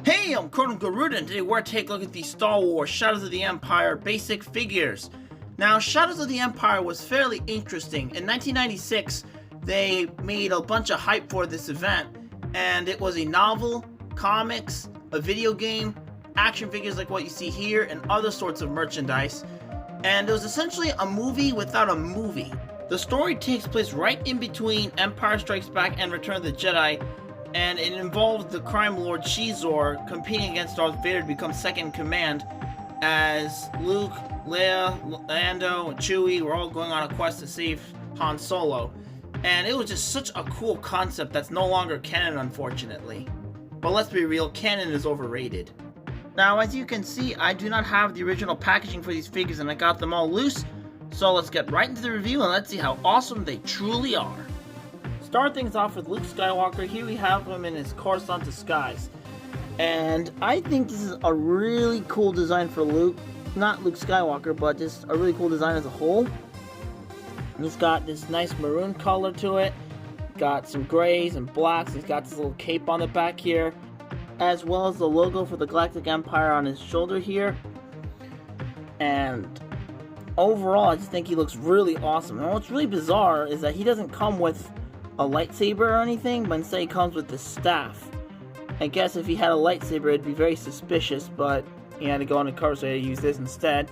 Hey, I'm Colonel Garuda, and today we're taking a look at the Star Wars Shadows of the Empire basic figures. Now, Shadows of the Empire was fairly interesting. In 1996, they made a bunch of hype for this event, and it was a novel, comics, a video game, action figures like what you see here, and other sorts of merchandise. And it was essentially a movie without a movie. The story takes place right in between Empire Strikes Back and Return of the Jedi, and it involves the crime lord Shizor competing against Darth Vader to become second in command, as Luke, Leia, Lando, and Chewie were all going on a quest to save Han Solo. And it was just such a cool concept that's no longer canon, unfortunately. But let's be real, canon is overrated. Now, as you can see, I do not have the original packaging for these figures, and I got them all loose. So let's get right into the review and let's see how awesome they truly are. Start things off with Luke Skywalker. Here we have him in his Coruscant disguise. And I think this is a really cool design for Luke. Not Luke Skywalker, but just a really cool design as a whole. He's got this nice maroon color to it. Got some grays and blacks. He's got this little cape on the back here, as well as the logo for the Galactic Empire on his shoulder here. And overall, I just think he looks really awesome. And what's really bizarre is that he doesn't come with a lightsaber or anything, but instead he comes with this staff. I guess if he had a lightsaber, it'd be very suspicious, but he had to go on the cover, so he had to use this instead.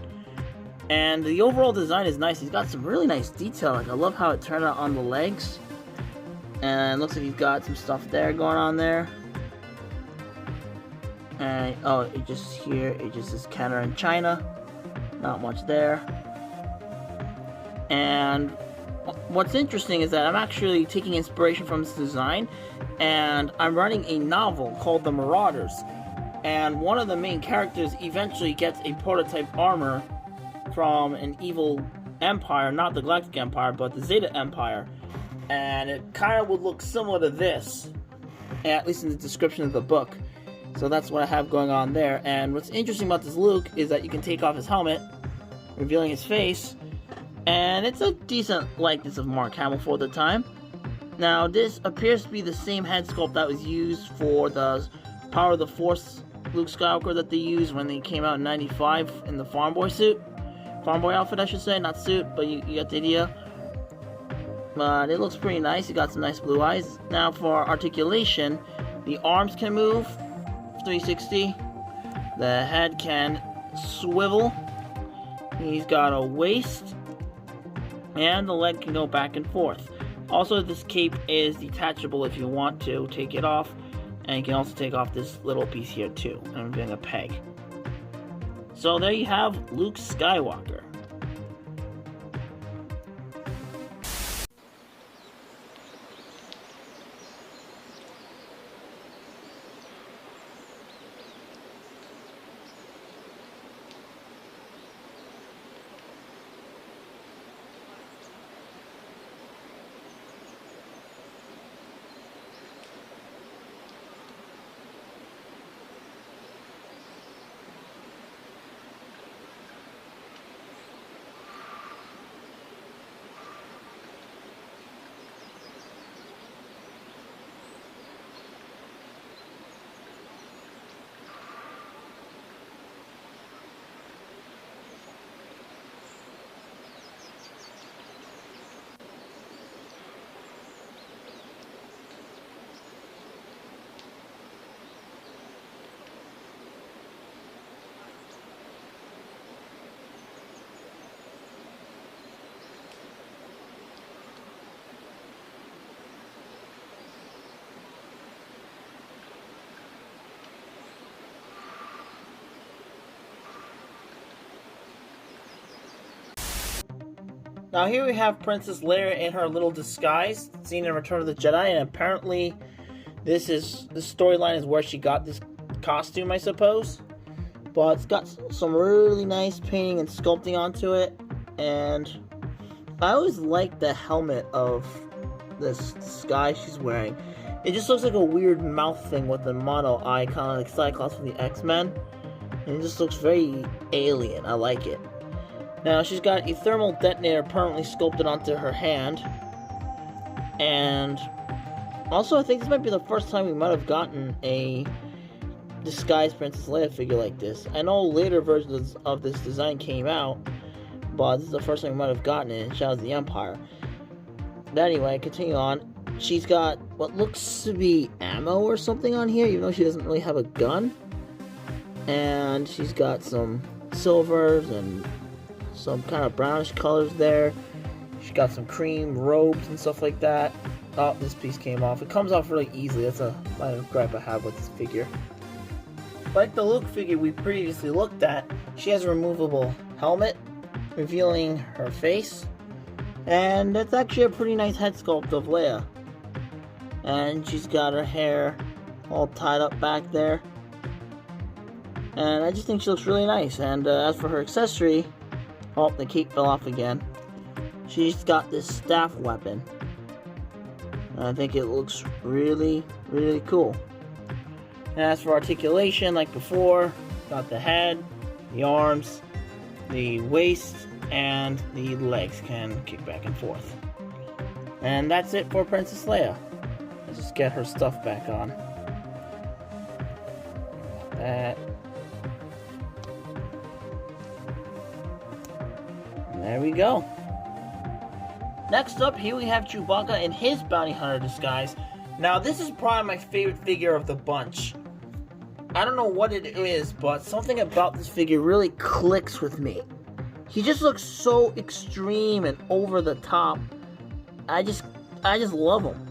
And the overall design is nice. He's got some really nice detail. Like, I love how it turned out on the legs. And it looks like he's got some stuff there going on there. And, oh, it just says Canada and China. Not much there. And what's interesting is that I'm actually taking inspiration from this design, and I'm writing a novel called The Marauders, and one of the main characters eventually gets a prototype armor from an evil empire, not the Galactic Empire, but the Zeta Empire, and it kind of would look similar to this, at least in the description of the book. So that's what I have going on there. And what's interesting about this Luke is that you can take off his helmet, revealing his face, and it's a decent likeness of Mark Hamill for the time. Now, this appears to be the same head sculpt that was used for the Power of the Force Luke Skywalker that they used when they came out in '95 in the farm boy suit. Farm boy outfit, I should say, not suit, but you get the idea. But it looks pretty nice. You got some nice blue eyes. Now, for articulation, the arms can move 360. The head can swivel. He's got a waist. And the leg can go back and forth. Also, this cape is detachable if you want to take it off. And you can also take off this little piece here too. I'm doing a peg. So there you have Luke Skywalker. Now here we have Princess Leia in her little disguise, seen in Return of the Jedi, and apparently this storyline is where she got this costume, I suppose. But it's got some really nice painting and sculpting onto it, and I always like the helmet of this disguise she's wearing. It just looks like a weird mouth thing with the mono eye, kind of like Cyclops from the X-Men. And it just looks very alien. I like it. Now, she's got a thermal detonator permanently sculpted onto her hand. And Also, I think this might be the first time we might have gotten a disguised Princess Leia figure like this. I know later versions of this design came out, but this is the first time we might have gotten it in Shadows of the Empire. But anyway, continue on. She's got what looks to be ammo or something on here, even though she doesn't really have a gun. And she's got some silvers and some kind of brownish colors there. She's got some cream robes and stuff like that. Oh, this piece came off. It comes off really easily. That's a minor gripe I have with this figure. Like the Luke figure we previously looked at, she has a removable helmet, revealing her face. And that's actually a pretty nice head sculpt of Leia. And she's got her hair all tied up back there. And I just think she looks really nice. And as for her accessory, oh, the cape fell off again. She's got this staff weapon. And I think it looks really, really cool. And as for articulation, like before, got the head, the arms, the waist, and the legs can kick back and forth. And that's it for Princess Leia. Let's just get her stuff back on. That. There we go. Next up, here we have Chewbacca in his bounty hunter disguise. Now, this is probably my favorite figure of the bunch. I don't know what it is, but something about this figure really clicks with me. He just looks so extreme and over the top. I just love him.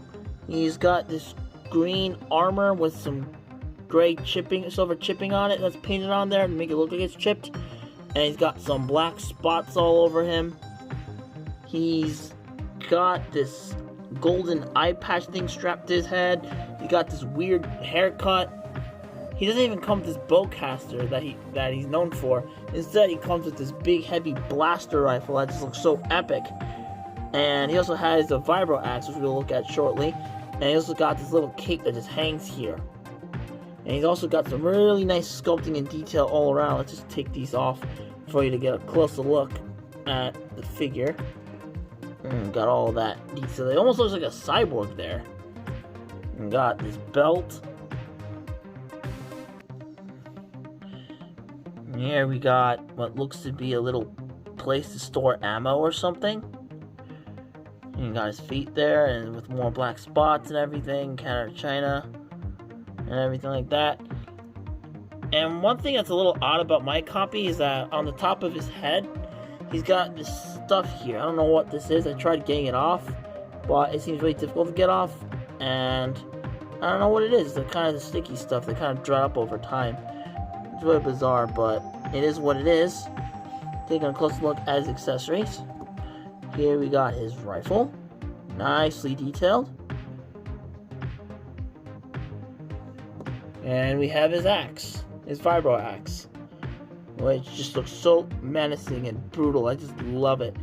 He's got this green armor with some gray silver chipping on it that's painted on there to make it look like it's chipped. And he's got some black spots all over him. He's got this golden eye patch thing strapped to his head. He got this weird haircut. He doesn't even come with this bowcaster that he's known for. Instead, he comes with this big, heavy blaster rifle that just looks so epic. And he also has a vibro axe, which we'll look at shortly. And he also got this little cape that just hangs here. And he's also got some really nice sculpting and detail all around. Let's just take these off for you to get a closer look at the figure. Got all that detail. It almost looks like a cyborg there. And got this belt. Here we got what looks to be a little place to store ammo or something. And you got his feet there, and with more black spots and everything, Canada, China, and everything like that. And one thing that's a little odd about my copy is that on the top of his head, he's got this stuff here. I don't know what this is. I tried getting it off, but it seems really difficult to get off. And I don't know what it is. It's kind of the sticky stuff that kind of dry up over time. It's really bizarre, but it is what it is. Taking a closer look at his accessories. Here we got his rifle. Nicely detailed. And we have his axe. His vibro axe. Which just looks so menacing and brutal. I just love it.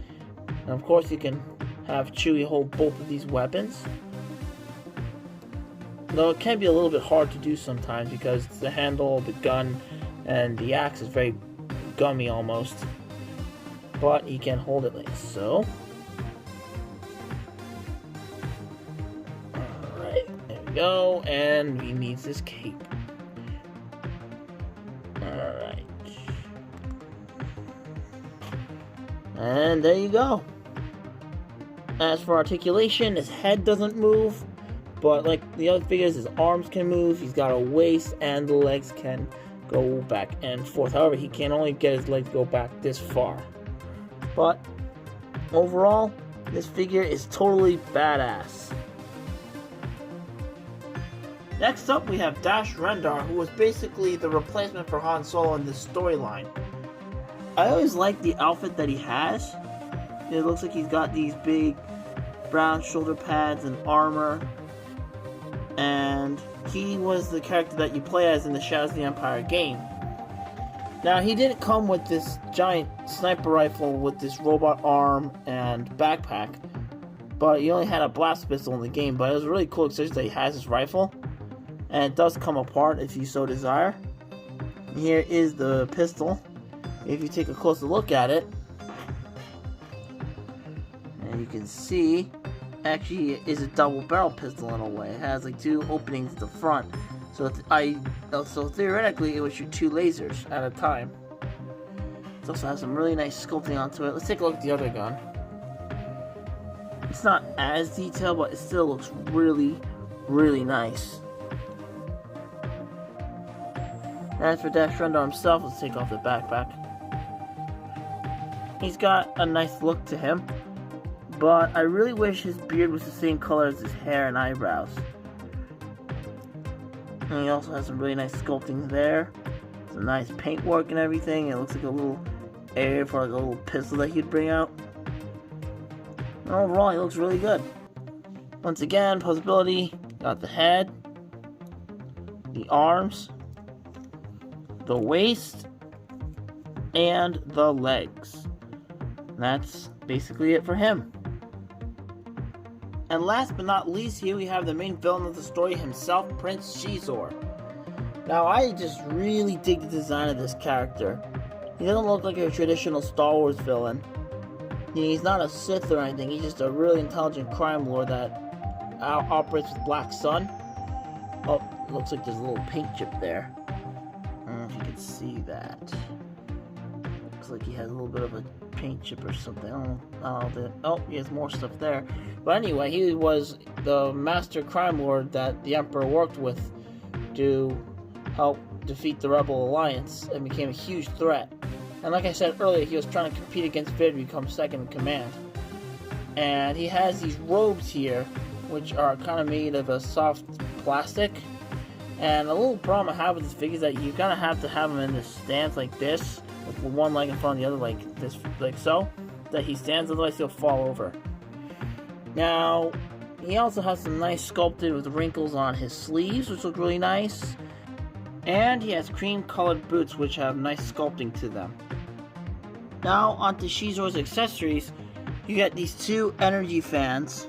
And of course you can have Chewie hold both of these weapons. Though it can be a little bit hard to do sometimes because the handle, the gun, and the axe is very gummy almost. But he can hold it like so. Alright, there we go. And he needs his cape. Alright. And there you go. As for articulation, his head doesn't move. But like the other figures, his arms can move. He's got a waist and the legs can go back and forth. However, he can only get his legs to go back this far. But overall, this figure is totally badass. Next up, we have Dash Rendar, who was basically the replacement for Han Solo in this storyline. I always like the outfit that he has. It looks like he's got these big brown shoulder pads and armor. And he was the character that you play as in the Shadows of the Empire game. Now, he didn't come with this giant sniper rifle with this robot arm and backpack, but he only had a blast pistol in the game. But it was really cool accessory that he has this rifle, and it does come apart if you so desire. Here is the pistol. If you take a closer look at it, and you can see actually is a double barrel pistol in a way. It has like 2 openings at the front. So so theoretically it would shoot 2 lasers at a time. It also has some really nice sculpting onto it. Let's take a look at the other gun. It's not as detailed, but it still looks really, really nice. As for Rendar himself, let's take off the backpack. He's got a nice look to him, but I really wish his beard was the same color as his hair and eyebrows. And he also has some really nice sculpting there. Some nice paintwork and everything. It looks like a little area for like a little pistol that he'd bring out. And overall, he looks really good. Once again, posability, got the head, the arms, the waist, and the legs. And that's basically it for him. And last but not least, here we have the main villain of the story himself, Prince Xizor. Now, I just really dig the design of this character. He doesn't look like a traditional Star Wars villain. He's not a Sith or anything, he's just a really intelligent crime lord that operates with Black Sun. Oh, looks like there's a little paint chip there. I don't know if you can see that. Looks like he has a little bit of a paint chip or something. Oh, he has more stuff there. But anyway, he was the master crime lord that the Emperor worked with to help defeat the Rebel Alliance and became a huge threat. And like I said earlier, he was trying to compete against Vader to become second in command. And he has these robes here, which are kind of made of a soft plastic. And a little problem I have with this figure is that you kind of have to have him in this stance like this, with one leg in front of the other like this, like so, that he stands, otherwise he'll fall over. Now, he also has some nice sculpted with wrinkles on his sleeves, which look really nice. And he has cream colored boots, which have nice sculpting to them. Now, onto Xizor's accessories. You get these 2 energy fans,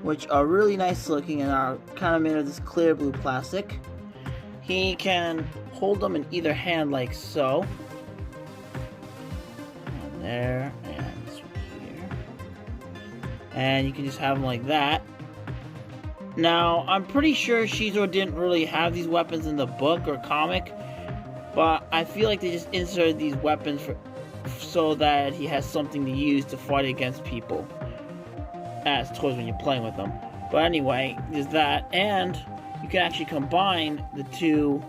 which are really nice looking and are kind of made of this clear blue plastic. He can hold them in either hand like so. And there, and this one here. And you can just have them like that. Now, I'm pretty sure Xizor didn't really have these weapons in the book or comic, but I feel like they just inserted these weapons so that he has something to use to fight against people as toys when you're playing with them. But anyway, there's that, and you can actually combine the 2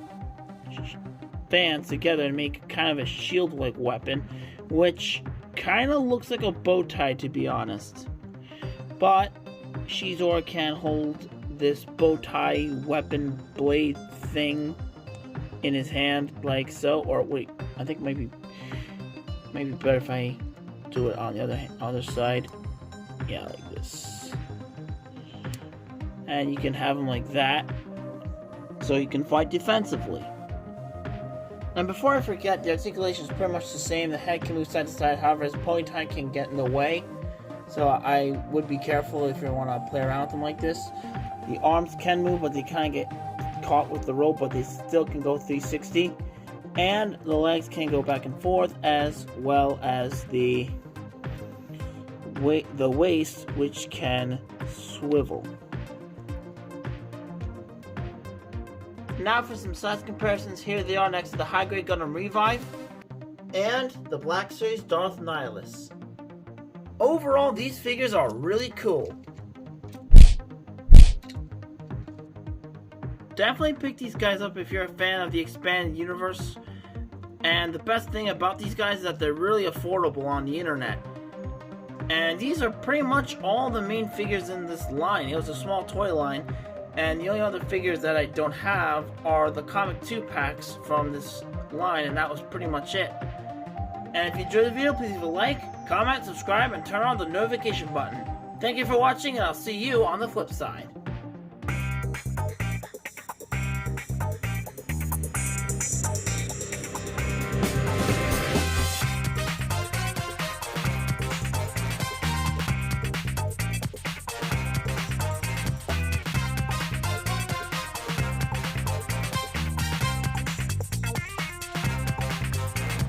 fans together and make kind of a shield-like weapon, which kind of looks like a bow tie, to be honest. But Xizor can hold this bow tie weapon blade thing in his hand like so, or wait, I think maybe better if I do it on the other side. Yeah, like this. And you can have him like that, so you can fight defensively. And before I forget, the articulation is pretty much the same. The head can move side to side, however his pony time can get in the way. So I would be careful if you want to play around with them like this. The arms can move, but they kind of get caught with the rope, but they still can go 360. And the legs can go back and forth, as well as the waist, which can swivel. Now for some size comparisons, here they are next to the high-grade Gundam Revive and the Black Series Darth Nihilus. Overall, these figures are really cool. Definitely pick these guys up if you're a fan of the expanded universe. And the best thing about these guys is that they're really affordable on the internet. And these are pretty much all the main figures in this line. It was a small toy line. And the only other figures that I don't have are the comic 2 packs from this line. And that was pretty much it. And if you enjoyed the video, please leave a like, comment, subscribe, and turn on the notification button. Thank you for watching, and I'll see you on the flip side.